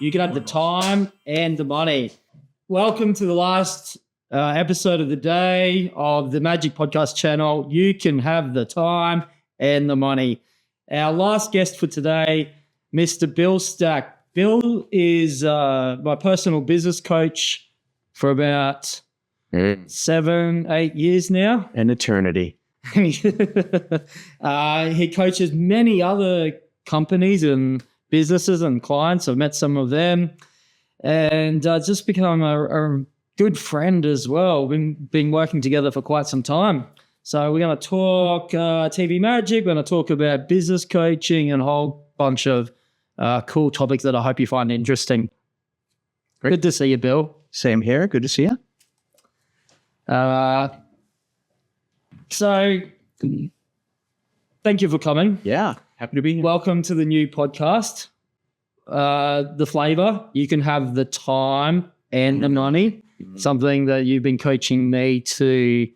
You can have the time and the money. Welcome to the last episode of the day of the Magic Podcast channel. You can have the time and the money. Our last guest for today, Mr. Bill Stack. Bill is my personal business coach for about 7-8 years now. An eternity. He coaches many other companies and businesses and clients. I've met some of them and just become a good friend as well. We've been working together for quite some time. So we're going to talk TV magic. We're going to talk about business coaching and a whole bunch of cool topics that I hope you find interesting. Great. Good to see you, Bill. Same here. Good to see you. So thank you for coming. Yeah. Happy to be here. Welcome to the new podcast. The flavor, you can have the time and the money, something that you've been coaching me to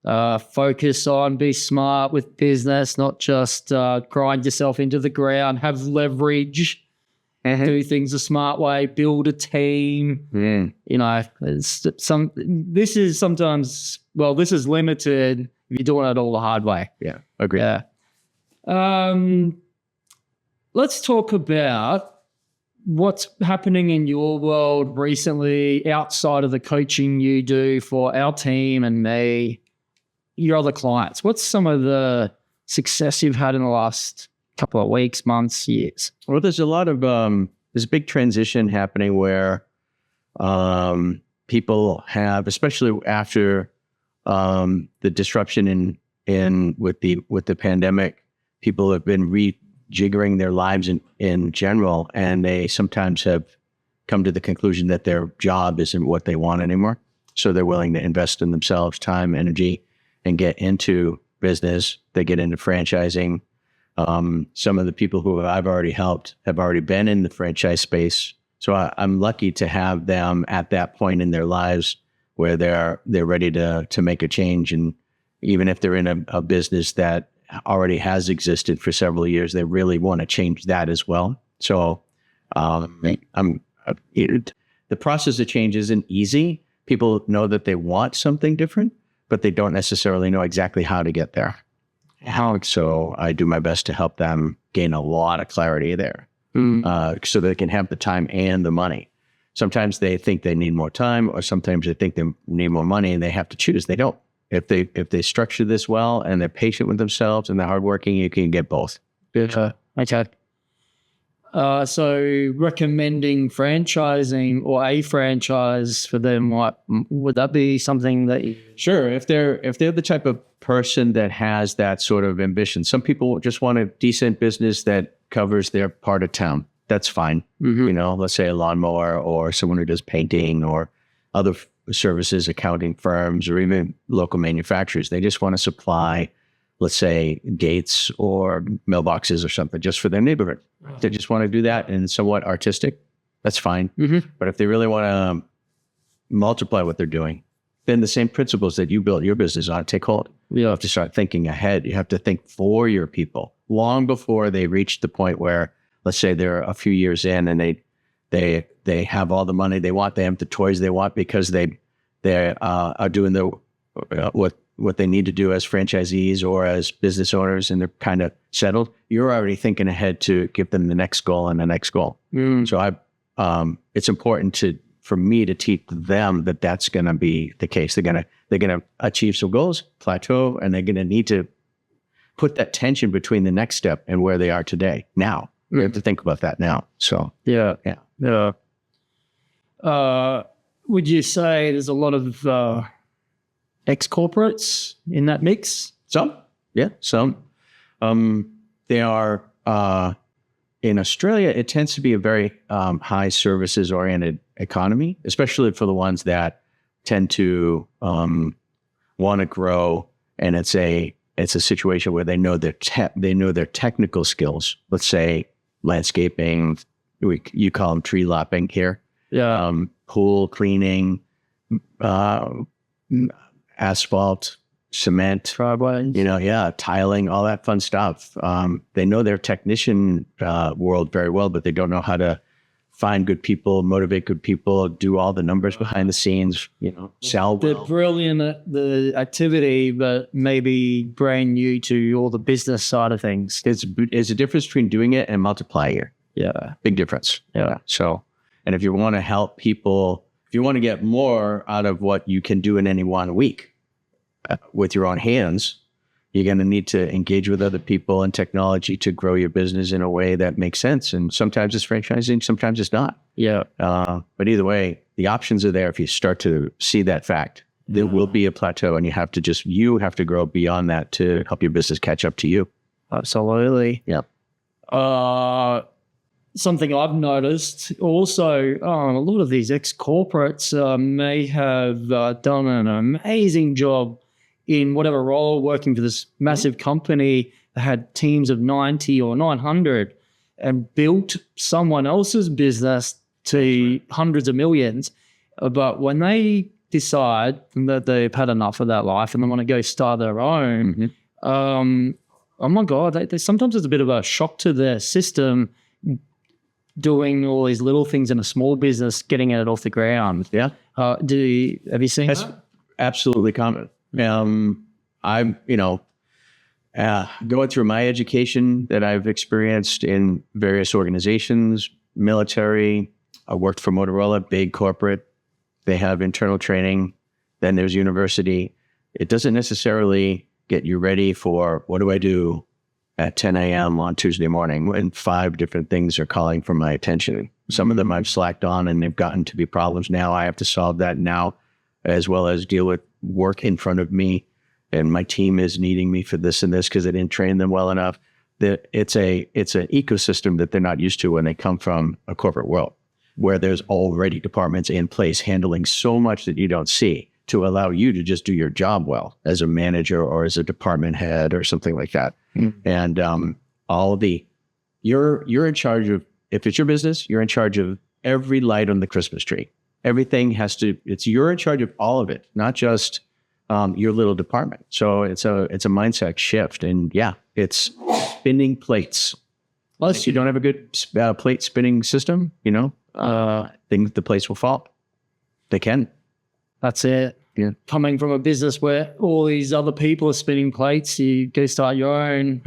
focus on, be smart with business, not just grind yourself into the ground, have leverage, do things a smart way, build a team. You know, this is sometimes, well, this is limited if you're doing it all the hard way. Yeah, agree. Yeah. Let's talk about what's happening in your world recently outside of the coaching you do for our team and me, your other clients. What's some of the success you've had in the last couple of weeks, months, years? Well, there's a lot of, there's a big transition happening where people have, especially after the disruption with the pandemic, people have been rejiggering their lives in general, and they sometimes have come to the conclusion that their job isn't what they want anymore. So they're willing to invest in themselves, time, energy, and get into business. They get into franchising. Some of the people who I've already helped have already been in the franchise space. So I'm lucky to have them at that point in their lives where they're ready to make a change. And even if they're in a business that already has existed for several years, they really want to change that as well. So the process of change isn't easy. People know that they want something different, but they don't necessarily know exactly how to get there. So I do my best to help them gain a lot of clarity there, so they can have the time and the money. Sometimes they think they need more time, or sometimes they think they need more money, and they have to choose. They don't. If they structure this well and they're patient with themselves and they're hardworking, you can get both. Okay. So recommending franchising or a franchise for them, would that be something that you... Sure. If they're the type of person that has that sort of ambition, some people just want a decent business that covers their part of town. That's fine. You know, let's say a lawnmower or someone who does painting or other services, accounting firms, or even local manufacturers. They just want to supply, let's say, gates or mailboxes or something just for their neighborhood. Right. They just want to do that and somewhat artistic. That's fine. But if they really want to multiply what they're doing, then the same principles that you built your business on take hold. You have to start thinking ahead. You have to think for your people long before they reach the point where, let's say, they're a few years in and they have all the money they want. They have the toys they want because they are doing what they need to do as franchisees or as business owners, and they're kind of settled. You're already thinking ahead to give them the next goal and the next goal. So it's important for me to teach them that that's going to be the case. They're going to achieve some goals, plateau, and they're going to need to put that tension between the next step and where they are today. Now we have to think about that now. So yeah. Would you say there's a lot of ex-corporates in that mix? Some. They are, in Australia, it tends to be a very high services-oriented economy, especially for the ones that tend to want to grow, and it's a situation where they know their technical skills. Let's say landscaping, you call them tree lopping here. Yeah. Pool cleaning, asphalt, cement, driveways, tiling, all that fun stuff. They know their technician world very well, but they don't know how to find good people, motivate good people, do all the numbers behind the scenes, sell They're well. brilliant at the activity, but maybe brand new to all the business side of things. There's a difference between doing it and multiplying it. Yeah. Big difference. Yeah. So, and if you want to help people, if you want to get more out of what you can do in any 1 week with your own hands, you're going to need to engage with other people and technology to grow your business in a way that makes sense. And sometimes it's franchising, sometimes it's not. Yeah. But either way, the options are there if you start to see that fact. There will be a plateau, and you have to grow beyond that to help your business catch up to you. Absolutely. Yeah. Something I've noticed also, a lot of these ex-corporates may have done an amazing job in whatever role, working for this massive company that had teams of 90 or 900 and built someone else's business to hundreds of millions. But when they decide that they've had enough of that life and they want to go start their own, oh my God, sometimes it's a bit of a shock to their system doing all these little things in a small business, getting it off the ground. Yeah. Have you seen that? Absolutely common. I'm, going through my education that I've experienced in various organizations, military. I worked for Motorola, big corporate. They have internal training. Then there's university. It doesn't necessarily get you ready for what do I do at 10 a.m. on Tuesday morning when 5 different things are calling for my attention. Some of them I've slacked on and they've gotten to be problems. Now I have to solve that now, as well as deal with work in front of me. And my team is needing me for this and this because I didn't train them well enough. It's an ecosystem that they're not used to when they come from a corporate world, where there's already departments in place handling so much that you don't see to allow you to just do your job well as a manager or as a department head or something like that. And you're in charge of, if it's your business, you're in charge of every light on the Christmas tree. Everything you're in charge of all of it, not just your little department. So it's a mindset shift. And yeah, it's spinning plates. Plus, you don't have a good plate spinning system, the plates will fall. They can. That's it. Yeah. Coming from a business where all these other people are spinning plates, you go start your own.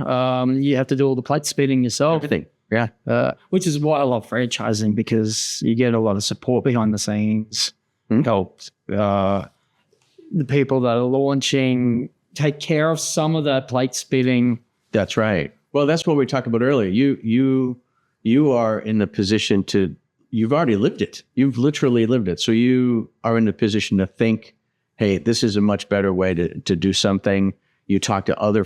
You have to do all the plate spinning yourself. Everything. Yeah. Which is why I love franchising, because you get a lot of support behind the scenes. Help the people that are launching take care of some of that plate spinning. That's right. Well, that's what we talked about earlier. You are in the position you've already lived it. You've literally lived it. So you are in the position to think, hey, this is a much better way to do something. You talk to other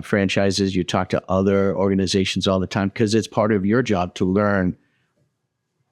franchises, you talk to other organizations all the time, because it's part of your job to learn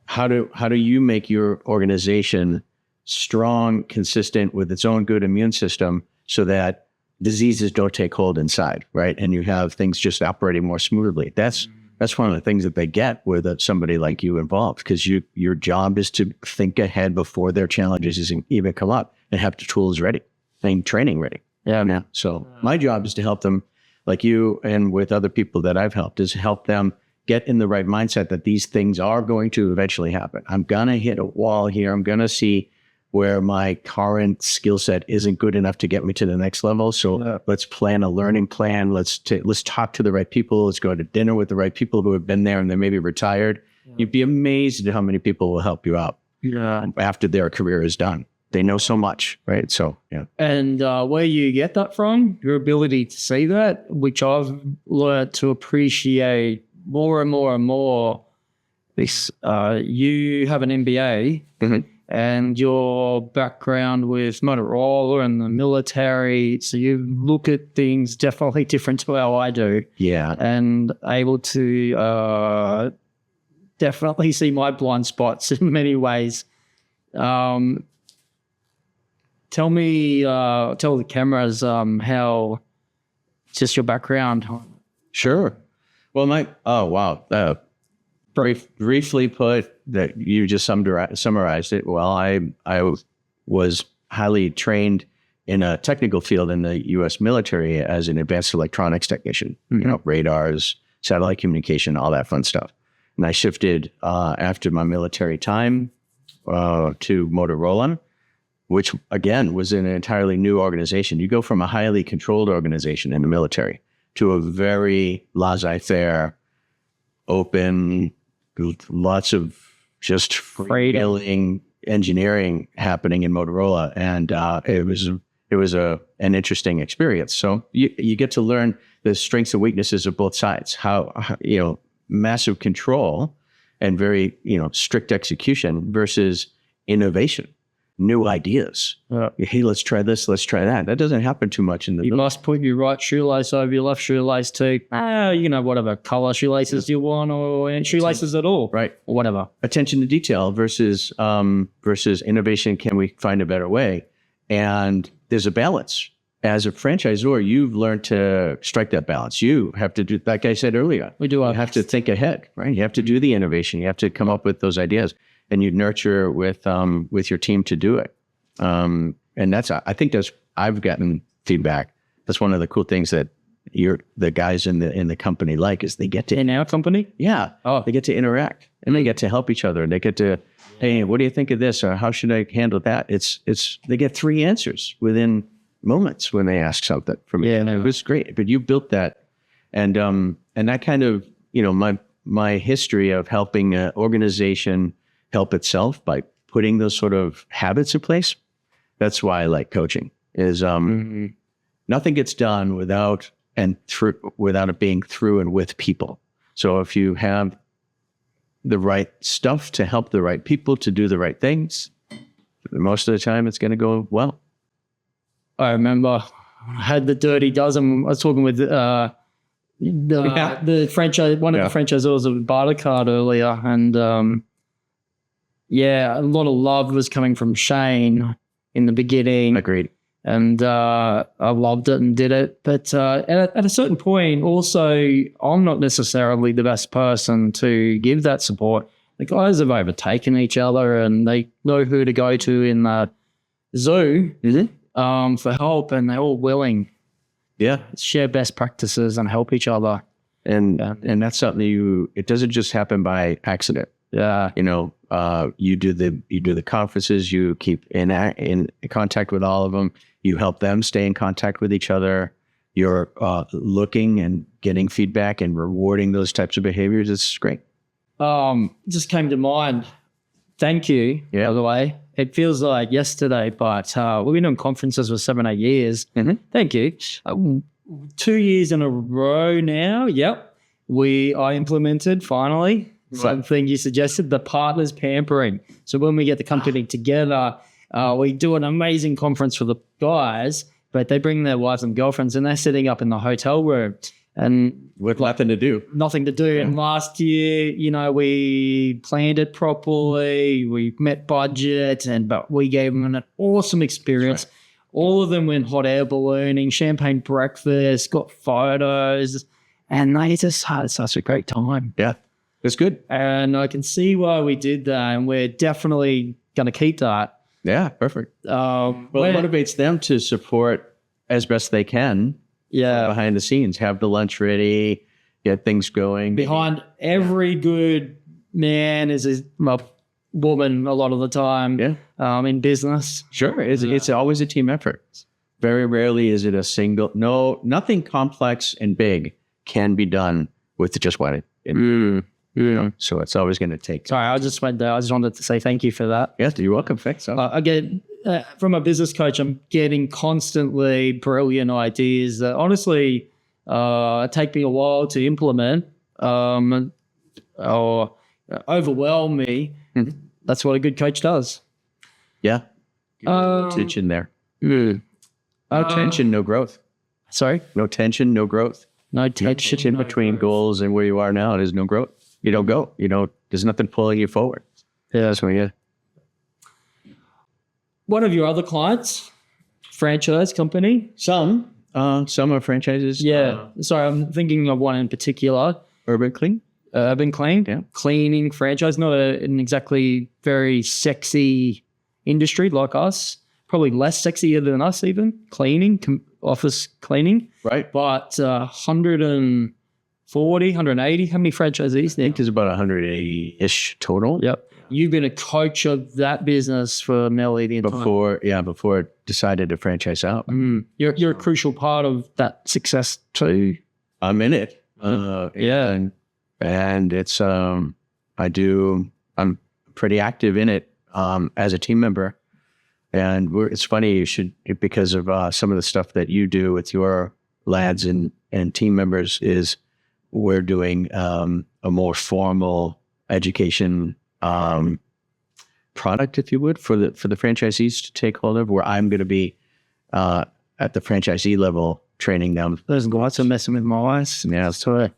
how do you make your organization strong, consistent with its own good immune system so that diseases don't take hold inside, right? And you have things just operating more smoothly. That's one of the things that they get with somebody like you involved, because your job is to think ahead before their challenges even come up and have the tools ready and training ready. Yeah. So my job is to help them, like you and with other people that I've helped, is help them get in the right mindset that these things are going to eventually happen. I'm going to hit a wall here. I'm going to see where my current skill set isn't good enough to get me to the next level. So let's plan a learning plan. Let's talk to the right people. Let's go to dinner with the right people who have been there and they may be retired. You'd be amazed at how many people will help you out after their career is done. They know so much, right? So, yeah. And where you get that from, your ability to see that, which I've learned to appreciate more and more and more. This, you have an MBA, and your background with Motorola and the military, so you look at things definitely different to how I do. Yeah. And able to definitely see my blind spots in many ways. Tell the cameras how, just your background. Sure. Well, briefly put, that you just summarized it well. I was highly trained in a technical field in the U.S. military as an advanced electronics technician, radars, satellite communication, all that fun stuff. And I shifted after my military time to Motorola, which again was an entirely new organization. You go from a highly controlled organization in the military to a very laissez-faire, open, lots of just freewheeling engineering happening in Motorola, and it was an interesting experience. So you get to learn the strengths and weaknesses of both sides. How massive control and very strict execution versus innovation, new ideas. Hey, let's try this, let's try that. That doesn't happen too much in the. You must put your right shoelace over your left shoelace too. Whatever color shoelaces you want, or shoelaces at all, right? Or whatever. Attention to detail versus innovation. Can we find a better way? And there's a balance. As a franchisor, you've learned to strike that balance. You have to do, like I said earlier, you have to think ahead, right? You have to do the innovation. You have to come up with those ideas, and you nurture with your team to do it. And I've gotten feedback. That's one of the cool things that the guys in the company like, is they get to, in our company. Yeah. Oh, they get to interact, and they get to help each other. They get to, hey, what do you think of this? Or how should I handle that? They get 3 answers within moments when they ask something from me. Yeah, it was great. But you built that, and that kind of, my history of helping an organization help itself by putting those sort of habits in place. That's why I like coaching. Is nothing gets done without it being through and with people. So if you have the right stuff to help the right people to do the right things, most of the time it's going to go well. I remember I had the dirty dozen. I was talking with the franchise, one of the franchisors of Bartercard earlier, and a lot of love was coming from Shane in the beginning. Agreed. And I loved it and did it. But at a certain point, also, I'm not necessarily the best person to give that support. The guys have overtaken each other, and they know who to go to in the zoo for help, and they're all willing. Yeah, share best practices and help each other. And that's something it doesn't just happen by accident. Yeah, you do the conferences. You keep in contact with all of them. You help them stay in contact with each other. You're looking and getting feedback and rewarding those types of behaviors. It's great. Just came to mind. Thank you, by the way. It feels like yesterday, but we've been doing conferences for 7-8 years. Mm-hmm. Thank you. 2 years in a row now. Yep. I implemented finally something you suggested, the partners pampering. So when we get the company together, we do an amazing conference for the guys, but they bring their wives and girlfriends, and they're sitting up in the hotel room and with nothing to do. Yeah. And last year, we planned it properly. We met budget, but we gave them an awesome experience. Right. All of them went hot air ballooning, champagne breakfast, got photos, and they just had such a great time. Yeah, it's good. And I can see why we did that, and we're definitely going to keep that. Yeah, perfect. It motivates them to support as best they can. Yeah, behind the scenes, have the lunch ready, get things going. Behind every good man is a woman a lot of the time. Yeah, in business. Sure, it's always a team effort. Very rarely is it a single. No, nothing complex and big can be done with just one. So it's always going to take. Sorry, I just went there. I just wanted to say thank you for that. Yes, you're welcome. Thanks. Again, from a business coach, I'm getting constantly brilliant ideas that honestly take me a while to implement or overwhelm me. Mm-hmm. That's what a good coach does. Yeah. Tension there. No tension, no growth. Sorry? No tension, no growth. No tension. In between goals and where you are now, there's no growth. You don't go. There's nothing pulling you forward. Yeah. So, One of your other clients, franchise company? Some are franchises. Yeah. Sorry, I'm thinking of one in particular. Urban Clean? Urban Clean? Yeah. Cleaning franchise, not an exactly very sexy industry like us. Probably less sexier than us even. Cleaning, office cleaning. Right. But 130 180. How many franchisees I there? think there's about 180-ish total. Yep. You've been a coach of that business for nearly the entire before it decided to franchise out. You're a crucial part of that success too. I'm in it. Yeah. And it's I'm pretty active in it as a team member. And it's funny because of some of the stuff that you do with your lads and team members is we're doing a more formal education product, if you would, for the franchisees to take hold of, where I'm going to be at the franchisee level training them. Those guys are messing with my eyes. Yeah. Sorry.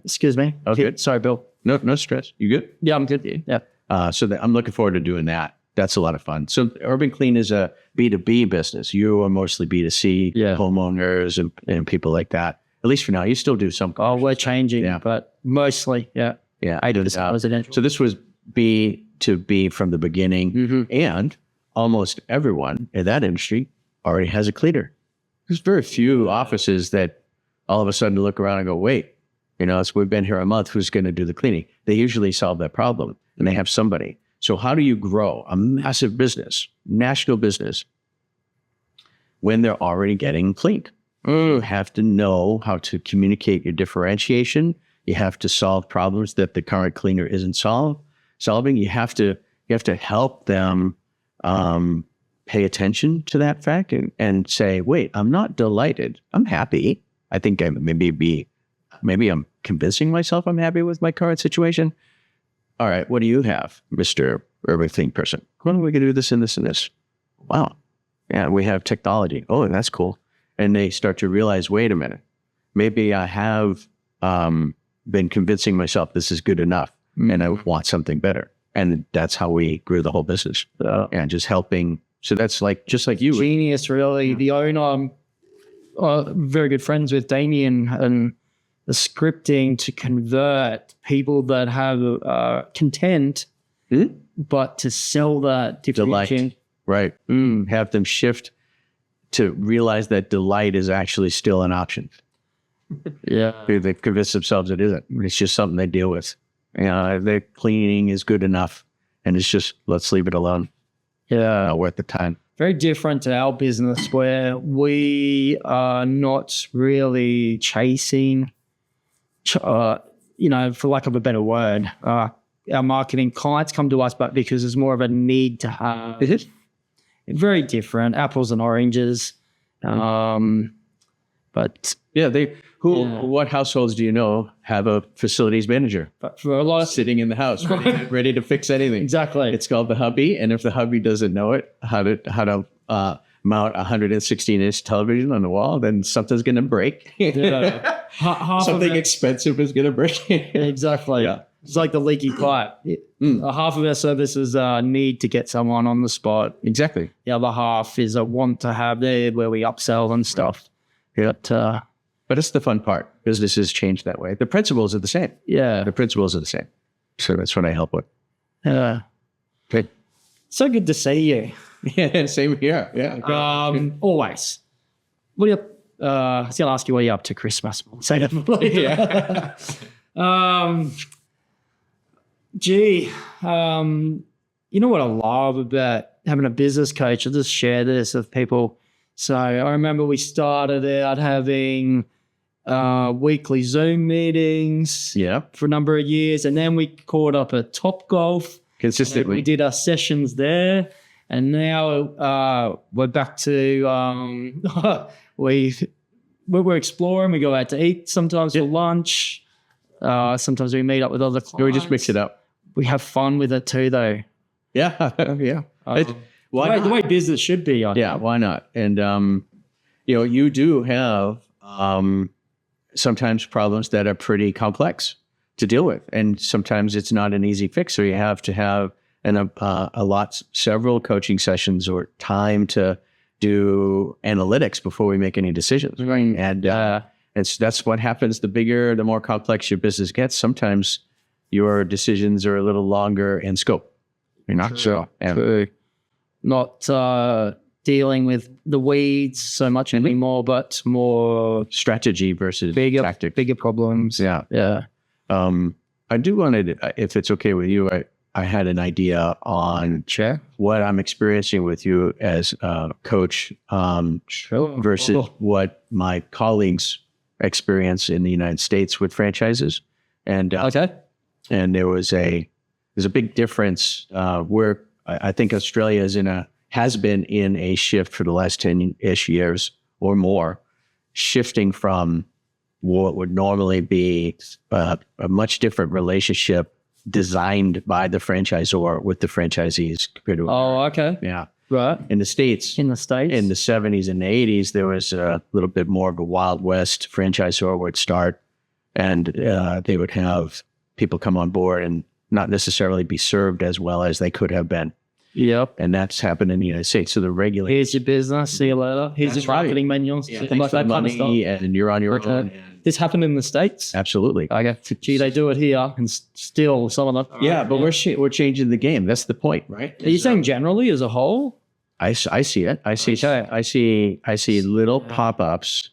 Excuse me. Okay. Good. Sorry, Bill. No stress. You good? Yeah, I'm good. Yeah. I'm looking forward to doing that. That's a lot of fun. So Urban Clean is a B2B business. You are mostly B2C, homeowners and people like that. At least for now, you still do some. Oh, we're changing, but mostly, yeah. Yeah, I do. Residential. So this was B2B from the beginning, and almost everyone in that industry already has a cleaner. There's very few offices that all of a sudden look around and go, wait, we've been here a month, who's going to do the cleaning? They usually solve that problem, and they have somebody. So how do you grow a massive business, national business, when they're already getting cleaned? You have to know how to communicate your differentiation. You have to solve problems that the current cleaner isn't solving. You have to help them pay attention to that fact and say, wait, I'm not delighted. I'm happy. I think maybe I'm convincing myself I'm happy with my current situation. All right, what do you have, Mr. Urban Clean person? Well, we can do this and this and this. Wow. Yeah, we have technology. Oh, that's cool. And they start to realize, wait a minute, maybe I have been convincing myself this is good enough and I want something better. And that's how we grew the whole business. And just helping. So that's just like you. Genius, really. The owner, I'm very good friends with Damien, and the scripting to convert people that have content, but to sell that differentiation. Right. Have them shift to realize that delight is actually still an option. Yeah. They convince themselves it isn't. It's just something they deal with. The cleaning is good enough, and it's just, let's leave it alone. Yeah. Not worth the time. Very different to our business, where we are not really chasing, for lack of a better word, our marketing clients come to us, but because there's more of a need to have. Is it? Very different, apples and oranges. But yeah, what households do you know have a facilities manager? But for a lot of sitting in the house, ready to fix anything. Exactly. It's called the hubby, and if the hubby doesn't know it, how to mount a 116-inch television on the wall, then something's going to break. Something expensive is going to break. Exactly. Yeah. It's like the leaky pipe. Half of our services need to get someone on the spot. Exactly. The other half is a want to have there where we upsell and stuff. Yeah. But it's the fun part. Businesses change that way. The principles are the same. Yeah. The principles are the same. So that's what I help with. Yeah. Good. So good to see you. Yeah, same here. Yeah. Always. What are you I was going to ask you what you're up to Christmas. Say that for later. Yeah. You know what I love about having a business coach? I'll just share this with people. So I remember we started out having weekly Zoom meetings for a number of years, and then we caught up at Topgolf. Consistently. We did our sessions there, and now we're back to we're exploring. We go out to eat sometimes for lunch. Sometimes we meet up with other clients. We just mix it up. We have fun with it too, though. Yeah, yeah. The way business should be. Yeah, why not? And you do have sometimes problems that are pretty complex to deal with, and sometimes it's not an easy fix. So you have to have several coaching sessions or time to do analytics before we make any decisions. Right. And that's what happens. The more complex your business gets, sometimes your decisions are a little longer in scope. You're not sure. True. Not dealing with the weeds so much anymore, but more Strategy versus tactics. bigger problems. Yeah. Yeah. I do want to, if it's okay with you, I had an idea on what I'm experiencing with you as a coach versus what my colleagues experience in the United States with franchises. And and there's a big difference where I think Australia has been in a shift for the last 10-ish years or more, shifting from what would normally be a much different relationship designed by the franchisor with the franchisees compared to yeah. Right. In the States, in the 70s and the 80s, there was a little bit more of a Wild West. Franchisor would start and they would have people come on board and not necessarily be served as well as they could have been. Yep. And that's happened in the United States. So the regulation. Here's your business. See you later. Here's your marketing manuals. Yeah, thanks for the money, and you're on your own. This happened in the States? Absolutely. Gee, they do it here and still some of them. Yeah, but we're changing the game. That's the point, right? Are you saying generally as a whole? I see it. I see little pop-ups,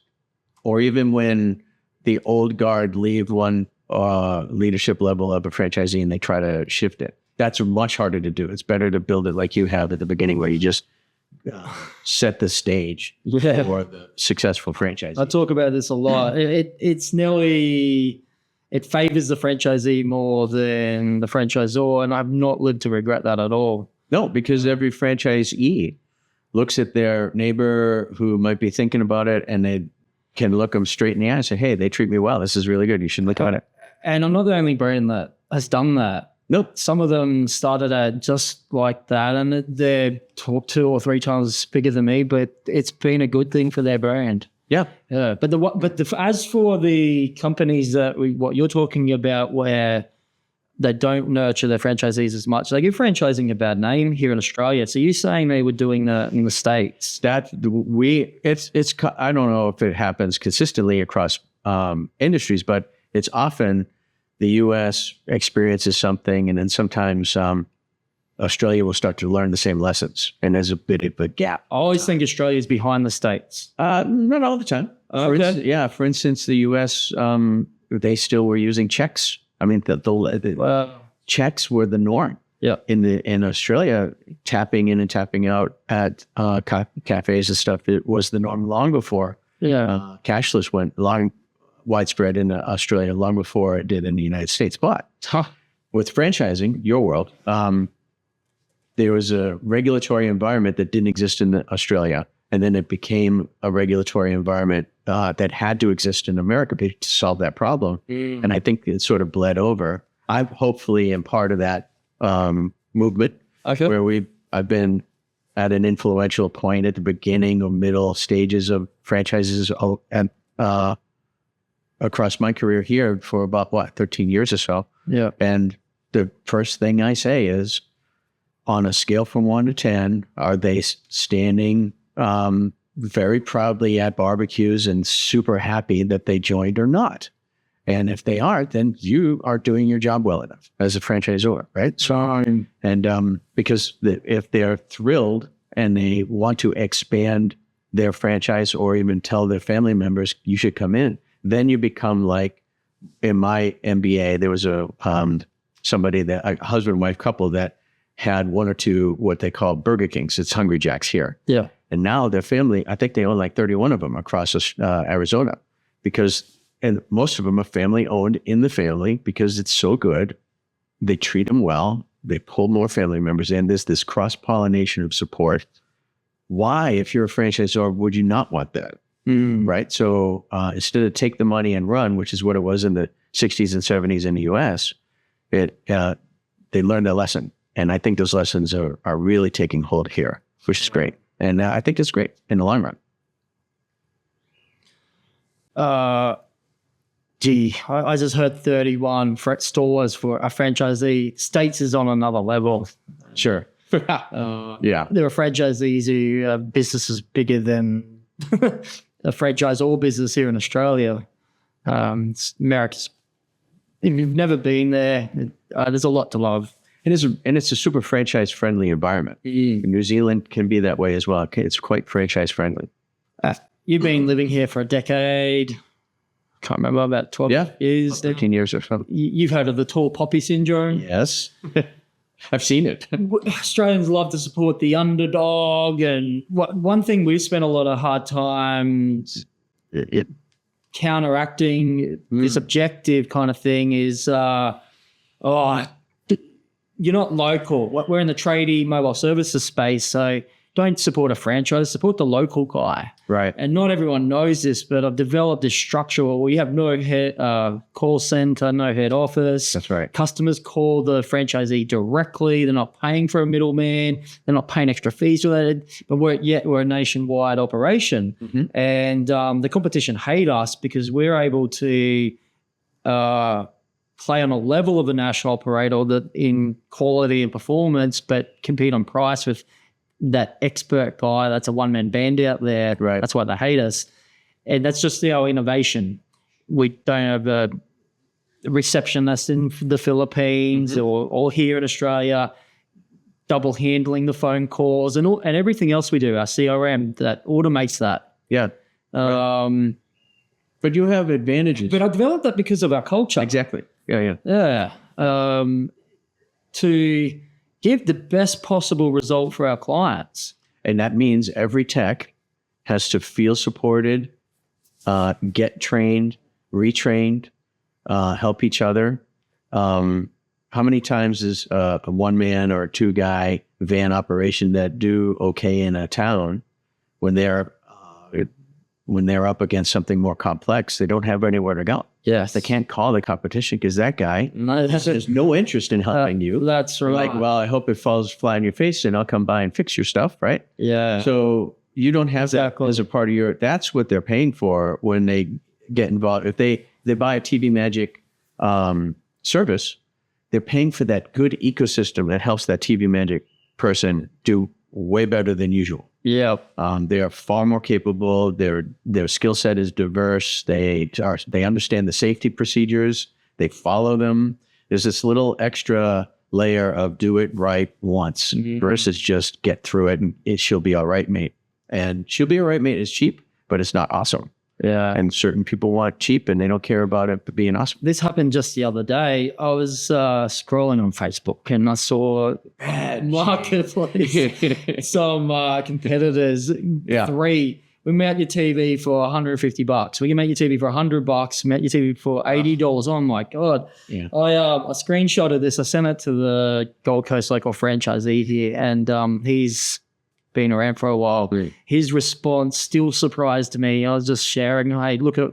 or even when the old guard leave one leadership level of a franchisee and they try to shift it. That's much harder to do. It's better to build it like you have at the beginning, where you just set the stage for the successful franchisee. I talk about this a lot. It favors the franchisee more than the franchisor, and I've not lived to regret that at all. No, because every franchisee looks at their neighbor who might be thinking about it, and they can look them straight in the eye and say, hey, they treat me well. This is really good. You should look at it. And I'm not the only brand that has done that. Nope. Some of them started out just like that, and they're 2 or 3 times bigger than me, but it's been a good thing for their brand. Yeah. Yeah. As for the companies what you're talking about, where they don't nurture their franchisees as much, they give franchising a bad name here in Australia. So you're saying they were doing that in the States? I don't know if it happens consistently across industries, but it's often the U.S. experiences something, and then sometimes Australia will start to learn the same lessons, and there's a bit of a gap. I always think Australia's behind the States. Not all the time. For instance, the U.S., they still were using checks. I mean, the checks were the norm. Yeah. In Australia, tapping in and tapping out at cafes and stuff, it was the norm long before cashless went widespread in Australia, long before it did in the United States. But with franchising, your world, there was a regulatory environment that didn't exist in Australia, and then it became a regulatory environment that had to exist in America to solve that problem. And I think it sort of bled over. I hopefully am part of that movement, where I've been at an influential point at the beginning or middle stages of franchises and across my career here for about 13 years or so. Yeah. And the first thing I say is, on a scale from 1 to 10, are they standing very proudly at barbecues and super happy that they joined or not? And if they aren't, then you aren't doing your job well enough as a franchisor, right? So, because if they're thrilled and they want to expand their franchise, or even tell their family members, you should come in, then you become like, in my MBA, there was a husband and wife couple that had 1 or 2 what they call Burger Kings. It's Hungry Jacks here. Yeah. And now their family, I think they own like 31 of them across Arizona, and most of them are family owned in the family because it's so good. They treat them well. They pull more family members in. There's this cross-pollination of support. Why, if you're a franchisor, would you not want that? Right? So instead of take the money and run, which is what it was in the 60s and 70s in the US, they learned a lesson. And I think those lessons are really taking hold here, which is great. And I think it's great in the long run. I just heard 31 stores for a franchisee. States is on another level. Sure. Yeah. There are franchisees who have businesses bigger than a franchisor business here in Australia. America's, if you've never been there, there's a lot to love. it's a super franchise friendly environment. New Zealand can be that way as well. It's quite franchise friendly. You've been living here for a decade. Can't remember, about 12 years. 13 years or something. You've heard of the tall poppy syndrome? Yes. I've seen it. Australians love to support the underdog. And one thing we've spent a lot of hard time counteracting this objective kind of thing is, you're not local. We're in the tradie mobile services space, so don't support a franchise, support the local guy. Right. And not everyone knows this, but I've developed this structure where we have no call center, no head office. That's right. Customers call the franchisee directly. They're not paying for a middleman. They're not paying extra fees related. But we're a nationwide operation. Mm-hmm. And the competition hate us because we're able to play on a level of a national operator that in quality and performance, but compete on price with that expert guy. That's a one-man band out there. Right. That's why they hate us. And that's just our innovation. We don't have a receptionist in the Philippines or here in Australia, double handling the phone calls and everything else we do, our CRM that automates that. Yeah. But you have advantages. But I developed that because of our culture. Exactly. Yeah. To give the best possible result for our clients. And that means every tech has to feel supported, get trained, retrained, help each other. How many times is a one-man or a two-guy van operation that do okay in a town when they're up against something more complex, they don't have anywhere to go. Yes. They can't call the competition because that guy has no interest in helping you. That's right. Like, well, I hope it falls flat on your face and I'll come by and fix your stuff, right? Yeah. So you don't have that as a part of that's what they're paying for when they get involved. If they buy a TV Magic service, they're paying for that good ecosystem that helps that TV Magic person do way better than usual. Yeah. They are far more capable. Their skill set is diverse. They understand the safety procedures. They follow them. There's this little extra layer of do it right once versus just get through it and she'll be all right, mate. And she'll be all right, mate is cheap, but it's not awesome. Yeah. And certain people want cheap and they don't care about it being awesome. This happened just the other day. I was scrolling on Facebook and I saw Marketplace, some competitors, three. We mount your TV for $150. We can make your TV for $100. Mount your TV for $80. Oh my God. Yeah. I screenshotted this. I sent it to the Gold Coast local franchisee here and he's been around for a while. His response still surprised me. I was just sharing, hey, look at,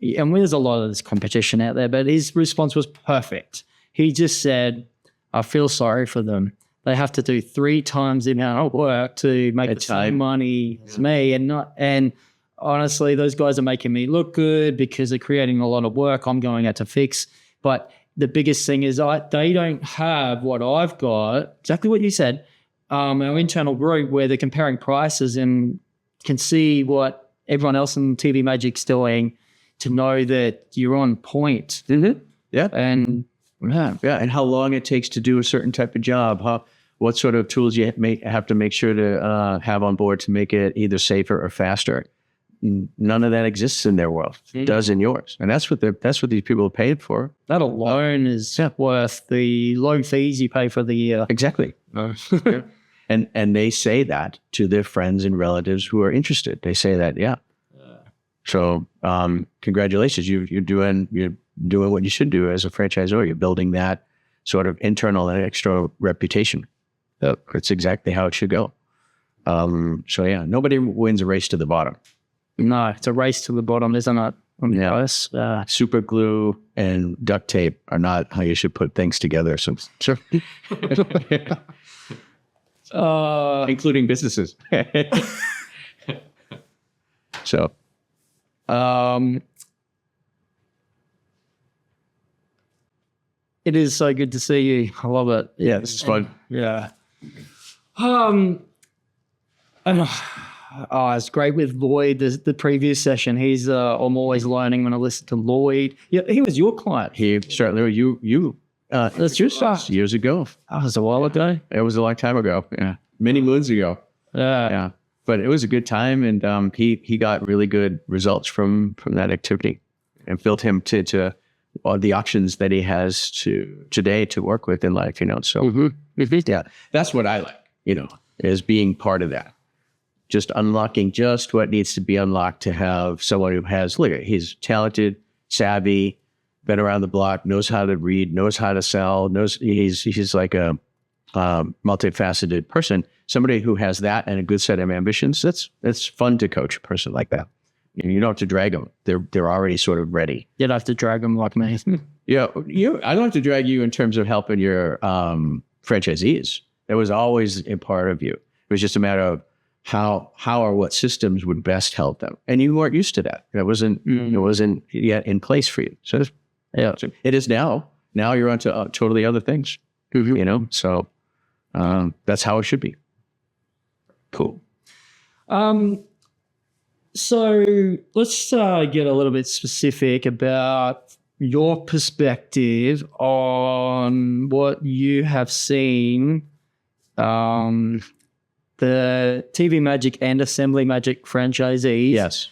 and there's a lot of this competition out there, but his response was perfect. He just said, I feel sorry for them. They have to do 3 times the amount of work to make the same money as me. And honestly, those guys are making me look good because they're creating a lot of work I'm going out to fix. But the biggest thing is they don't have what I've got, exactly what you said, our internal group where they're comparing prices and can see what everyone else in TV Magic's doing to know that you're on point. Mm-hmm. Yeah. And and how long it takes to do a certain type of job, what sort of tools you have to make sure to have on board to make it either safer or faster. None of that exists in their world. It does in yours. And that's what these people are paid for. That alone is worth the low fees you pay for the year. Exactly. And they say that to their friends and relatives who are interested. They say that, So congratulations, you're doing what you should do as a franchisor. You're building that sort of internal and external reputation. It's exactly how it should go. Nobody wins a race to the bottom. No, it's a race to the bottom, isn't it? Super glue and duct tape are not how you should put things together. So sure. Including businesses. So, it is so good to see you. I love it. Yeah, this is fun. It's great with Lloyd. The previous session, I'm always learning when I listen to Lloyd. Yeah, he was your client. He certainly you That's just years ago. that was a while ago. It was a long time ago. Yeah, many moons ago. Yeah, but it was a good time, and he got really good results from that activity, and built him to all the options that he has today to work with in life. So yeah, that's what I like. Is being part of that, just unlocking just what needs to be unlocked to have someone who has. Look, he's talented, savvy, been around the block, knows how to read, knows how to sell, knows he's like a multifaceted person. Somebody who has that and a good set of ambitions. It's fun to coach a person like that. You don't have to drag them; they're already sort of ready. You don't have to drag them like me. Yeah, I don't have to drag you in terms of helping your franchisees. That was always a part of you. It was just a matter of how or what systems would best help them, and you weren't used to that. It wasn't yet in place for you. So it is now. Now you're onto totally other things. So that's how it should be. Cool. So let's get a little bit specific about your perspective on what you have seen the TV Magic and Assembly Magic franchisees. Yes.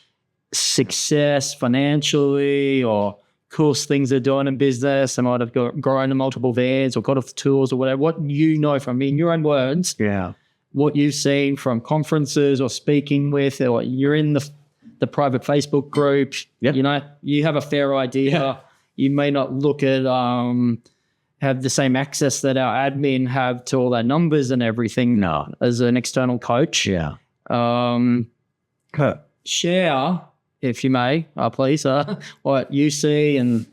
Success financially, or cool things they're doing in business. They might have grown to multiple vans or got off the tools or whatever. What you know from, in your own words, what you've seen from conferences or speaking with, or you're in the private Facebook group, you have a fair idea. Yeah. You may not look at have the same access that our admin have to all our numbers and everything. No. As an external coach. Yeah. Share, if you may, please, what you see, and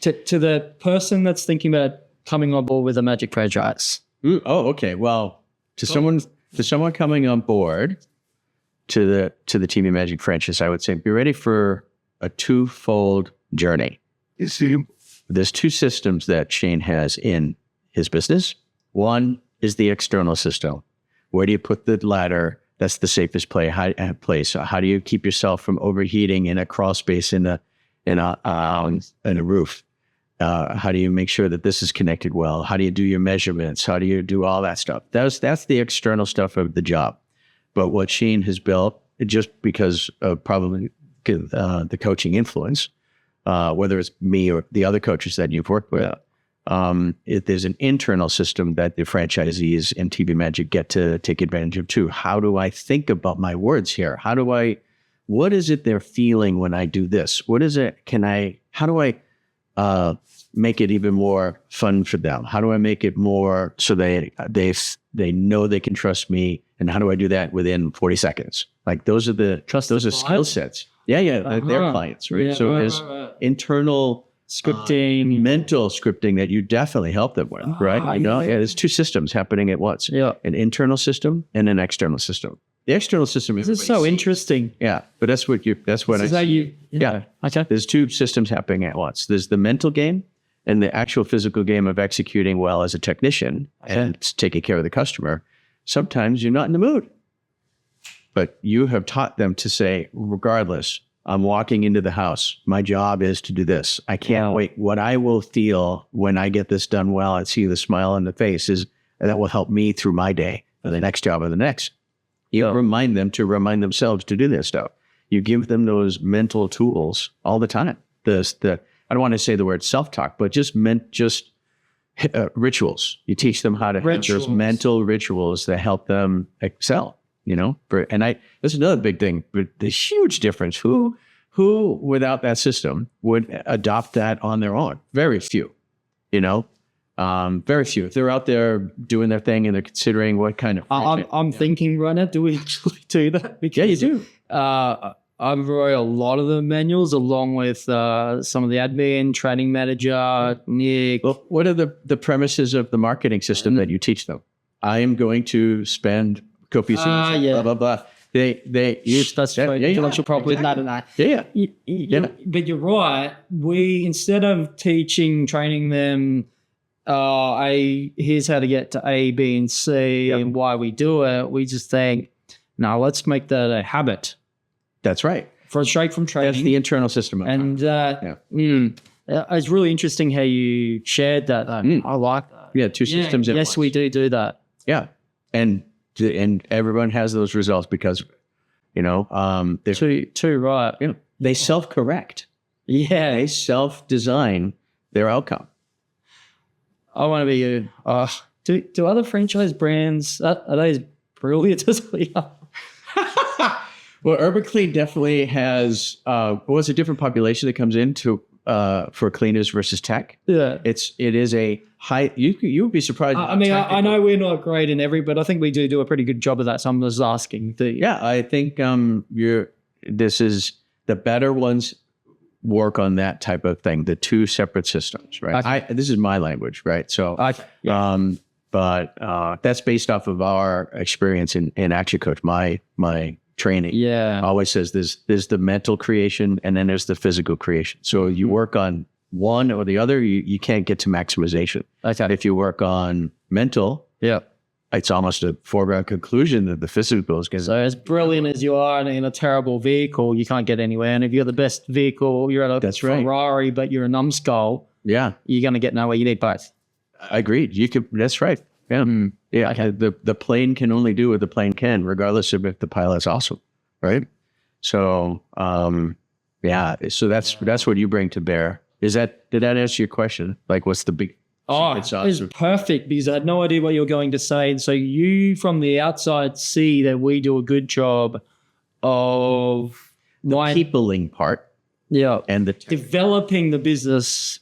to the person that's thinking about coming on board with a Magic franchise. Oh, okay. Well, to someone coming on board to the TV Magic franchise, I would say be ready for a twofold journey. There's two systems that Shane has in his business. One is the external system. Where do you put the ladder? That's the safest place. How do you keep yourself from overheating in a crawl space in a roof? How do you make sure that this is connected well? How do you do your measurements? How do you do all that stuff? That's the external stuff of the job. But what Shane has built, just because of probably the coaching influence, whether it's me or the other coaches that you've worked with, there's an internal system that the franchisees in TV Magic get to take advantage of too. How do I think about my words here? What is it they're feeling when I do this? How do I make it even more fun for them? How do I make it more so they know they can trust me? And how do I do that within 40 seconds? Like those are skill sets. Yeah. They're clients, right? So there's internal scripting, mental scripting that you definitely help them with, right? There's two systems happening at once. Yeah. An internal system and an external system. The external system is so interesting. Yeah, but that's what Okay. There's two systems happening at once. There's the mental game and the actual physical game of executing well as a technician and taking care of the customer. Sometimes you're not in the mood, but you have taught them to say, regardless, I'm walking into the house. My job is to do this. I can't wait. What I will feel when I get this done well and see the smile on the face is that will help me through my day or the next job or the next. You remind them to remind themselves to do this stuff. You give them those mental tools all the time. I don't want to say the word self-talk, but just rituals. You teach them how to have those mental rituals that help them excel. That's another big thing. But the huge difference. Who without that system would adopt that on their own? Very few. Very few. If they're out there doing their thing and they're considering what kind of... I'm thinking right now, do we actually do that? Because, you do. I've wrote a lot of the manuals along with some of the admin, training manager, Nick. Well, what are the premises of the marketing system that you teach them? I am going to spend copious blah, blah, blah. They use... That's intellectual property. Yeah. But you're right. We, instead of training them... here's how to get to A, B, and C and why we do it. We just think, no, let's make that a habit. That's right. Straight from training. That's the internal system. And It's really interesting how you shared that. I like that. Yeah, two systems. Yes, we do that. Yeah, and everyone has those results because, they're Too right. They self-correct. Yeah. They self-design their outcome. I want to be you. Do other franchise brands, are they as brilliant as we are? Well, Urban Clean definitely has, it's a different population that comes into for cleaners versus tech. Yeah. It is a high, you would be surprised. I know we're not great in but I think we do a pretty good job of that. So I'm just asking. Yeah, I think this is the better ones work on that type of thing, the two separate systems, right? Okay. This is my language, right? So, but that's based off of our experience in Action Coach, my training. Yeah. Always says there's the mental creation and then there's the physical creation. So you work on one or the other, you can't get to maximization. Okay. If you work on mental, it's almost a foregone conclusion that the physical is going to. So as brilliant as you are in a terrible vehicle, you can't get anywhere. And if you're the best vehicle, you're at a Ferrari, but you're a numbskull. Yeah. You're going to get nowhere. You need both. Agreed. That's right. Yeah. Yeah. Okay. The plane can only do what the plane can, regardless of if the pilot's awesome. Right. So, so that's what you bring to bear. Did that answer your question? Like, what's the big? It was perfect because I had no idea what you were going to say. And so you from the outside see that we do a good job of the peopling part. Yeah. And the developing the business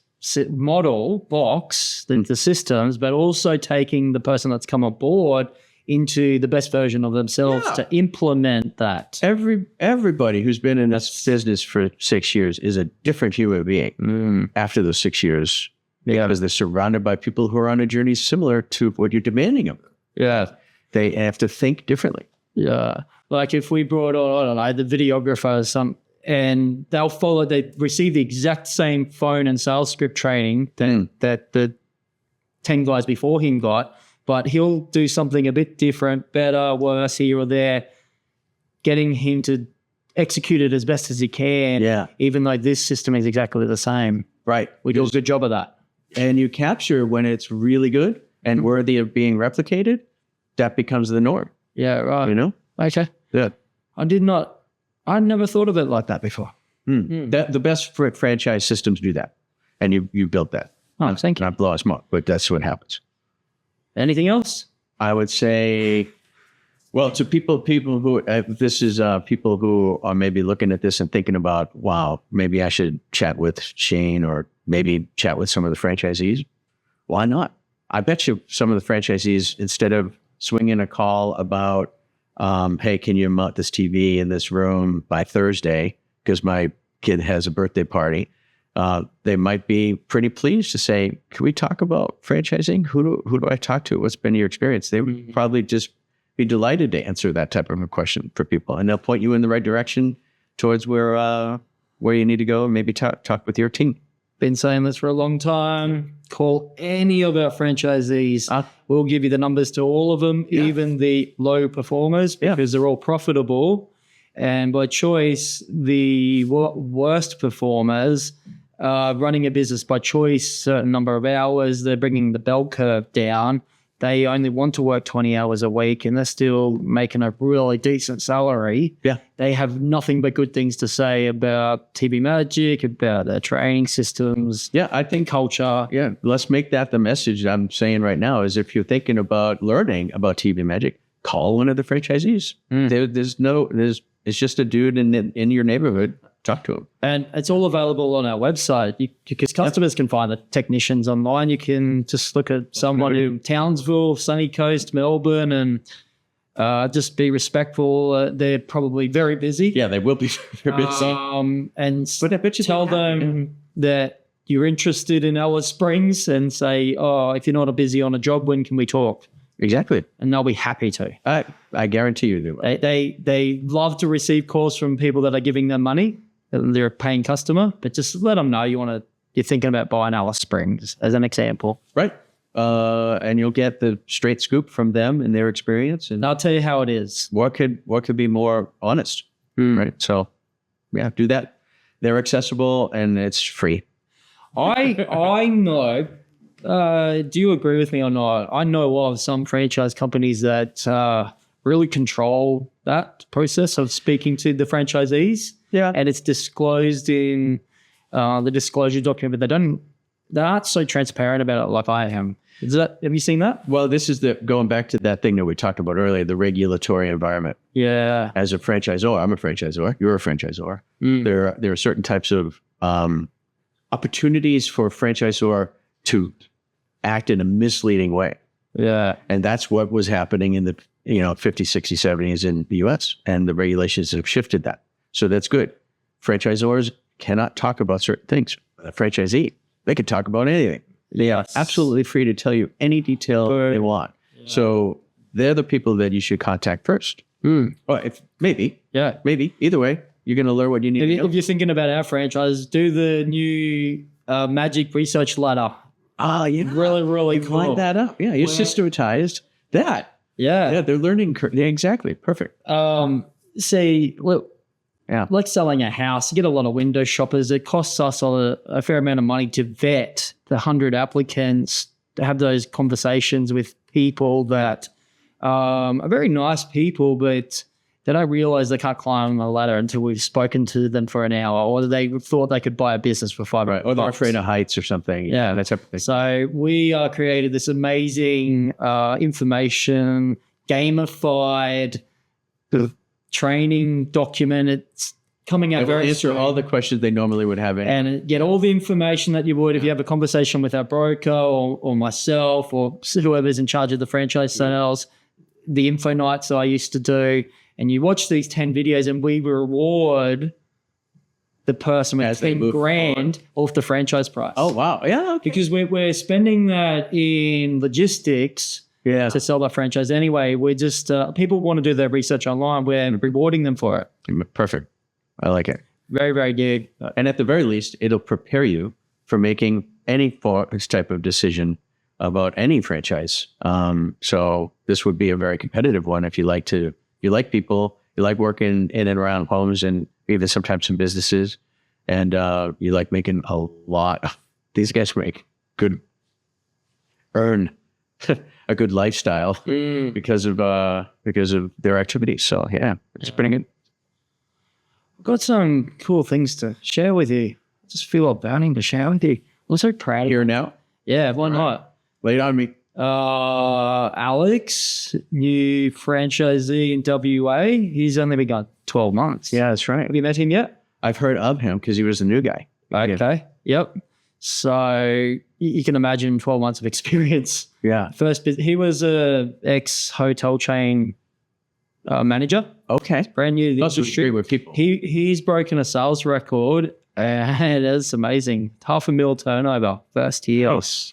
model box, the systems, but also taking the person that's come aboard into the best version of themselves to implement that. Everybody who's been in this business for 6 years is a different human being after those 6 years. Because they're surrounded by people who are on a journey similar to what you're demanding of them. Yeah. They have to think differently. Yeah. Like if we brought on, I don't know, the videographer or something, and they receive the exact same phone and sales script training that the 10 guys before him got, but he'll do something a bit different, better, worse, here or there, getting him to execute it as best as he can, even though this system is exactly the same. Right. We do a good job of that. And you capture when it's really good and worthy of being replicated, that becomes the norm. Yeah, right. Okay. Yeah. I never thought of it like that before. The best franchise systems do that. And you built that. Oh, thank you. Not blow smoke, but that's what happens. Anything else? I would say, well, to people who, this is people who are maybe looking at this and thinking about, wow, maybe I should chat with Shane or maybe chat with some of the franchisees. Why not? I bet you some of the franchisees, instead of swinging a call about, hey, can you mount this TV in this room by Thursday because my kid has a birthday party, they might be pretty pleased to say, can we talk about franchising? Who do I talk to? What's been your experience? They would probably just be delighted to answer that type of a question for people. And they'll point you in the right direction towards where you need to go and maybe talk with your team. Been saying this for a long time. Call any of our franchisees. We'll give you the numbers to all of them, even the low performers, because they're all profitable. And by choice, the worst performers are running a business by choice, certain number of hours. They're bringing the bell curve down. They only want to work 20 hours a week and they're still making a really decent salary. Yeah. They have nothing but good things to say about TV Magic, about their training systems. Yeah, I think culture. Yeah, let's make that the message I'm saying right now is if you're thinking about learning about TV Magic, call one of the franchisees. It's just a dude in your neighborhood. Talk to them. And it's all available on our website because customers can find the technicians online. You can just look at someone in Townsville, Sunny Coast, Melbourne, and just be respectful. They're probably very busy. Yeah, they will be very busy. But I bet you tell them that you're interested in Alice Springs and say, oh, if you're not busy on a job, when can we talk? Exactly. And they'll be happy to. I guarantee you they will. They love to receive calls from people that are giving them money. They're a paying customer, but just let them know you're thinking about buying Alice Springs as an example. Right. And you'll get the straight scoop from them and their experience. And I'll tell you how it is. What could be more honest? Right. So, yeah, do that. They're accessible and it's free. I know. Do you agree with me or not? I know of some franchise companies that really control that process of speaking to the franchisees. Yeah. And it's disclosed in the disclosure document, but they aren't so transparent about it like I am. Have you seen that? Well, this is going back to that thing that we talked about earlier, the regulatory environment. Yeah. As a franchisor, I'm a franchisor. You're a franchisor. There are certain types of opportunities for a franchisor to act in a misleading way. Yeah. And that's what was happening in the 50s, 60s, 70s in the US. And the regulations have shifted that. So that's good. Franchisors cannot talk about certain things. A franchisee, they can talk about anything. They are absolutely free to tell you any detail they want. Yeah. So they're the people that you should contact first. Or maybe. Either way, you're going to learn what you need to know. If you're thinking about our franchise, do the new Magic Research Ladder. Yeah. Really, really cool. Line that up. Yeah, you systematized that. Yeah, they're learning. Yeah, exactly. Perfect. See, look, like selling a house, you get a lot of window shoppers. It costs us a fair amount of money to vet the 100 applicants, to have those conversations with people that are very nice people, but they don't realize they can't climb the ladder until we've spoken to them for an hour, or they thought they could buy a business for $5. Or they're afraid of heights or something. Yeah, that's everything. So we created this amazing information, gamified training document. It's coming out very answer all the questions they normally would have. And get all the information that you would if you have a conversation with our broker or myself or whoever's in charge of the franchise sales, the info nights that I used to do. And you watch these 10 videos and we reward the person with 10 grand off the franchise price. Oh, wow. Yeah. Okay. Because we're spending that in logistics to sell that franchise anyway. We're just, people want to do their research online. We're rewarding them for it. Perfect. I like it. Very, very good. And at the very least, it'll prepare you for making any type of decision about any franchise. So this would be a very competitive one if you like people, you like working in and around homes and even sometimes some businesses, and you like making a lot. These guys earn a good lifestyle because of their activities. So yeah, it's pretty good. I've got some cool things to share with you. I just feel burning to share with you. I'm so proud of you. Here now? Yeah, why not? Lay it on me. Alex, new franchisee in WA. He's only been gone 12 months. Yeah, that's right. Have you met him yet? I've heard of him because he was the new guy. Okay. Yep. So you can imagine 12 months of experience. Yeah. He was a ex-hotel chain manager. Okay. Brand new. Also agree with people. He's broken a sales record, and it's amazing. $500,000 turnover first year. Gross.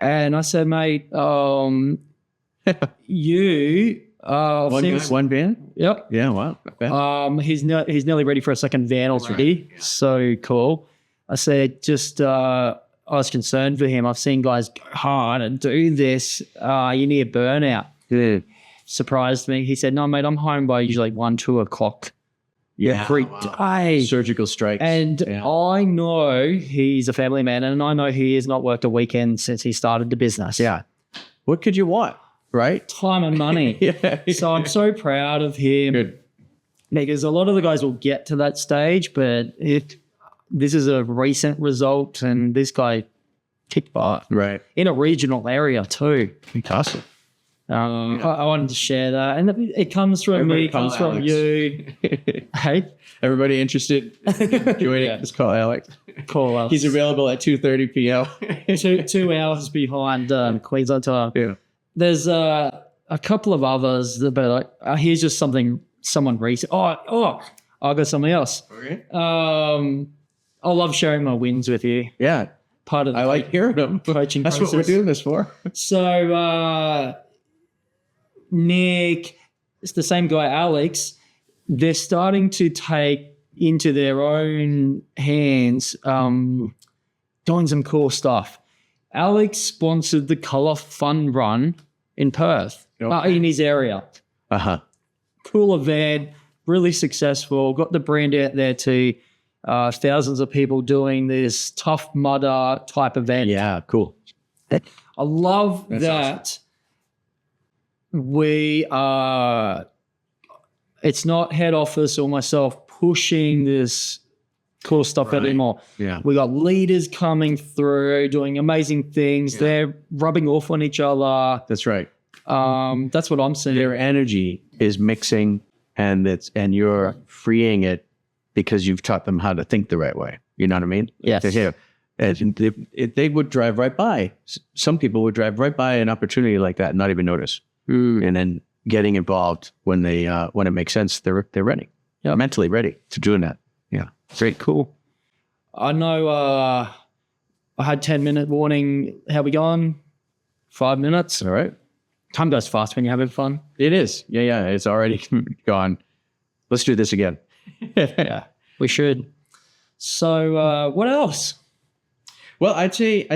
And I said, mate, you one van? Yep. Yeah, wow. He's nearly ready for a second van already. Right. So cool. I said, I was concerned for him. I've seen guys go hard and do this. You need a burnout. Yeah. Surprised me. He said, no, mate, I'm home by usually 1, 2 o'clock. Yeah. Every day. Surgical strikes. And I know he's a family man, and I know he has not worked a weekend since he started the business. Yeah. What could you want, right? Time and money. Yeah. So I'm so proud of him. Good. Because a lot of the guys will get to that stage, but this is a recent result, and this guy kicked butt. Right. In a regional area too. Fantastic. I wanted to share that, and it comes from me, it comes from you. Hey, everybody interested? Just call Alex. Call Alex. He's available at 2:30 p.m. 2 hours behind Queensland time. Yeah. There's a couple of others, but here's just someone recent. Oh, I got something else. Okay. I love sharing my wins with you. Yeah. Part of I like hearing them. Coaching That's process. what we're doing this for. So Nick, it's the same guy, Alex. They're starting to take into their own hands doing some cool stuff. Alex sponsored the Colour Fun Run in Perth, in his area. Uh-huh. Cool event, really successful, got the brand out there to thousands of people doing this Tough Mudder type event. Yeah, cool. I love That's that awesome. we are, it's not head office or myself pushing this cool stuff anymore. Yeah. We got leaders coming through, doing amazing things. Yeah. They're rubbing off on each other. That's right. That's what I'm seeing. Their energy is mixing, and you're freeing it because you've taught them how to think the right way. You know what I mean? Yes. And they would drive right by. Some people would drive right by an opportunity like that and not even notice. And then getting involved when it makes sense, they're ready. Yeah, mentally ready to doing that. Yeah, great, cool. I know. I had 10-minute warning. How we going? 5 minutes. All right. Time goes fast when you're having fun. It is. Yeah. It's already gone. Let's do this again. Yeah, we should. So, what else? Well, I'd say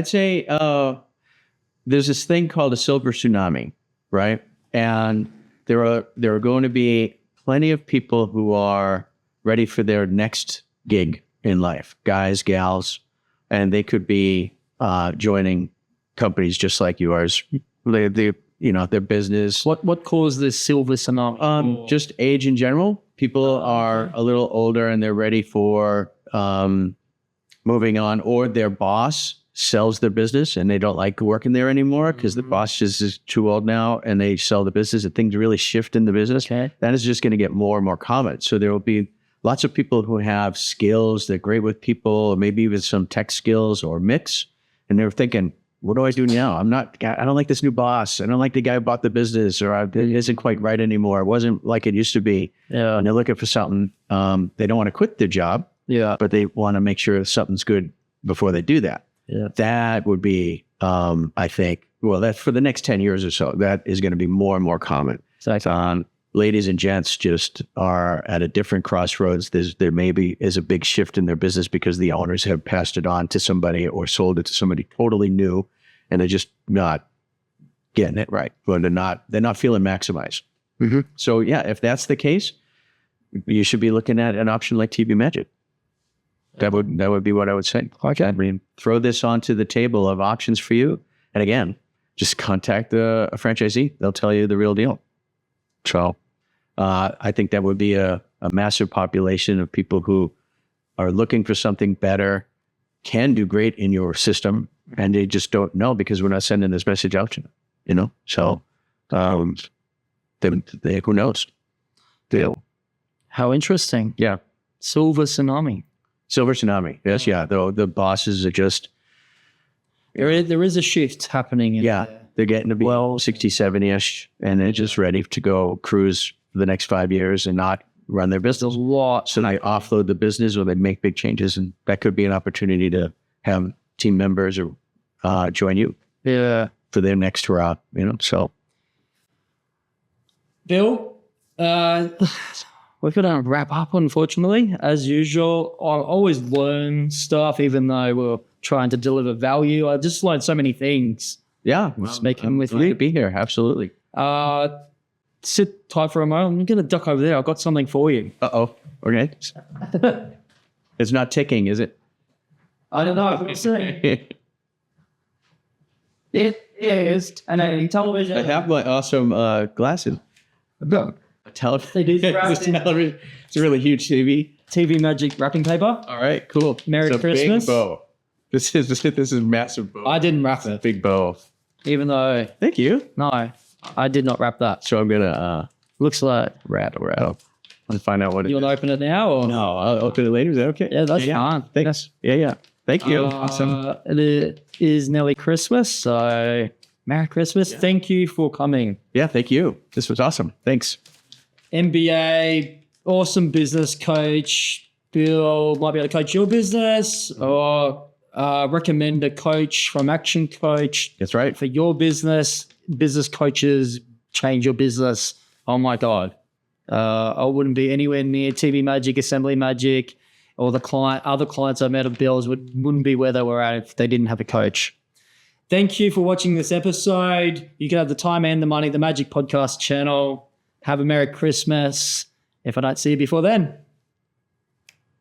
there's this thing called a silver tsunami, right? And there are going to be plenty of people who are ready for their next gig in life, guys, gals, and they could be joining companies just like yours. Their business. What caused this silver tsunami? Just age in general. People are a little older and they're ready for moving on, or their boss sells their business and they don't like working there anymore because the boss just is too old now, and they sell the business and things really shift in the business. Okay. That is just going to get more and more common. So there will be lots of people who have skills, they're great with people, maybe even some tech skills or mix, and they're thinking, what do I do now? I don't like this new boss. I don't like the guy who bought the business, or it isn't quite right anymore. It wasn't like it used to be. Yeah. And they're looking for something. They don't want to quit their job. Yeah. But they want to make sure something's good before they do that. Yeah. That would be, I think, well, that's for the next 10 years or so. That is going to be more and more common. Exactly. Ladies and gents just are at a different crossroads. There maybe is a big shift in their business because the owners have passed it on to somebody or sold it to somebody totally new, and they're just not getting it right. Well, they're not feeling maximized. Mm-hmm. So yeah, if that's the case, you should be looking at an option like TV Magic. That would be what I would say. Okay. I mean, throw this onto the table of options for you. And again, just contact a franchisee. They'll tell you the real deal. So I think that would be a massive population of people who are looking for something better, can do great in your system, and they just don't know because we're not sending this message out to them, So who knows? How interesting. Yeah. Silver tsunami. Silver tsunami. Yes, yeah. The bosses are just... There is a shift happening. They're getting to be 60, 70-ish, and they're just ready to go cruise for the next 5 years and not run their business. There's a lot. So they offload the business or they make big changes, and that could be an opportunity to have team members or join you for their next tour, so. Bill, we're going to wrap up, unfortunately. As usual, I always learn stuff, even though we're trying to deliver value. I just learned so many things. Yeah. Speaking with glad you. to be here. Absolutely. Sit tight for a moment. I'm going to duck over there. I've got something for you. Uh-oh. Okay. It's not ticking, is it? I don't know. We'll see. It is a television. I have my awesome glasses. No. A television. It is wrapped in television. It's a really huge TV. TV Magic wrapping paper. All right, cool. Merry it's Christmas. A big bow. This is a massive bow. I didn't wrap it, Big bow. even though Thank you. no, I did not wrap that. So I'm gonna Looks like rattle. Let's find out what it you is. want to open it now, or No, I'll open it later. Is that okay? Yeah, that's fine. Thanks. Yeah. Thank you. Awesome. It is nearly Christmas, so Merry Christmas. Yeah. Thank you for coming. Yeah, thank you. This was awesome. Thanks. MBA, awesome business coach. Bill might be able to coach your business, or recommend a coach from Action Coach That's right. for your business. Business coaches change your business. Oh my God. I wouldn't be anywhere near TV Magic, Assembly Magic, or other clients I met of Bill's wouldn't be where they were at if they didn't have a coach. Thank you for watching this episode. You can have the time and the money, the Magic Podcast channel. Have a Merry Christmas if I don't see you before then.